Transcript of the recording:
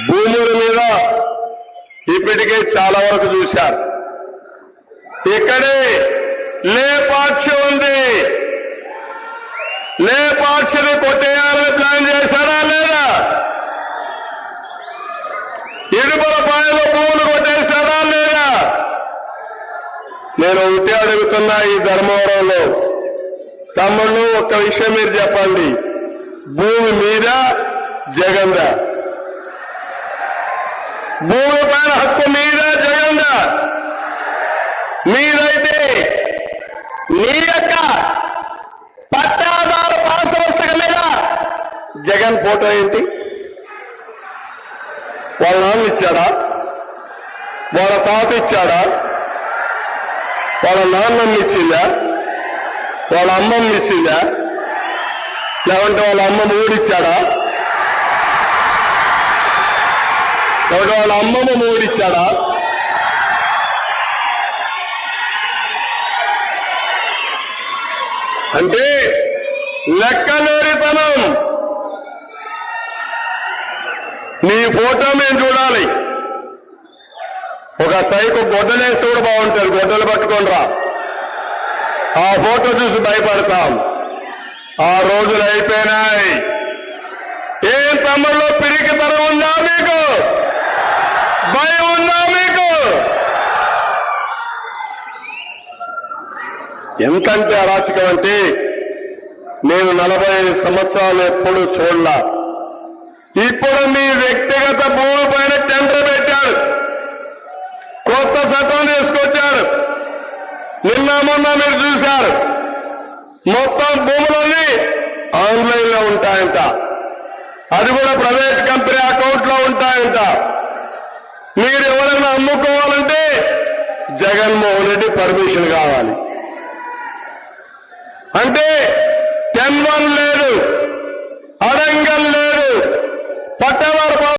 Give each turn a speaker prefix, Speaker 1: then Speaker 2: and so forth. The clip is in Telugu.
Speaker 1: భూముల మీద ఇప్పటికే చాలా వరకు చూశారు. ఇక్కడే లేపాక్షి ఉంది. లేపాక్షిని కొట్టేయాలని ప్లాన్ చేశారా లేదా? ఇడుపులపాయలో భూములు కొట్టేశారా లేదా? నేను ఒకటే అడుగుతున్నా ఈ ధర్మవరంలో, తమ్ముళ్ళు ఒక్క విషయం మీరు చెప్పండి, భూమి మీద జగందా? భూమి పైన హక్కు మీద జగందా? మీరైతే నీ యొక్క పట్టాదారు పాస్ పుస్తకం మీద జగన్ ఫోటో ఏంటి? వాళ్ళ నాన్న ఇచ్చాడా? వాళ్ళ తాత ఇచ్చాడా? వాళ్ళ నాన్నమ్మ ఇచ్చిందా? వాళ్ళ అమ్మమ్మ ఇచ్చిందా? లేదంటే వాళ్ళ అమ్మమ్మ ఊడిచ్చాడా? లేదంటే వాళ్ళ అమ్మమ్మ ఊడిచ్చాడా? అంటే లెక్కలేనితనం. నీ ఫోటో మేము చూడాలి. ఒక సైకు గొడ్డలేస్తే కూడా బాగుంటుంది, గొడ్డలు పట్టుకొని రా, ఆ ఫోటో చూసి భయపడతాం. ఆ రోజులు అయిపోయినాయి. ఏం తమ్ముళ్ళు పిరికితనం ఉందా మీకు? భయం ఉందా మీకు? ఎంతంటే అరాచకం అంటే నేను 45 సంవత్సరాలు ఎప్పుడు చూడలా. ఇప్పుడు మీ వ్యక్తిగత భూమి పైన టెండర్ పెట్టాడు, కొత్త చట్టం తీసుకొచ్చాడు. నిన్న మొన్న మీరు చూశారు, మొత్తం భూములన్నీ ఆన్లైన్ లో ఉంటాయంట. అది కూడా ప్రైవేట్ కంపెనీ అకౌంట్ లో ఉంటాయంట. మీరు ఎవరైనా అమ్ముకోవాలంటే జగన్మోహన్ రెడ్డి పర్మిషన్ కావాలి. అంటే 10-1 లేదు.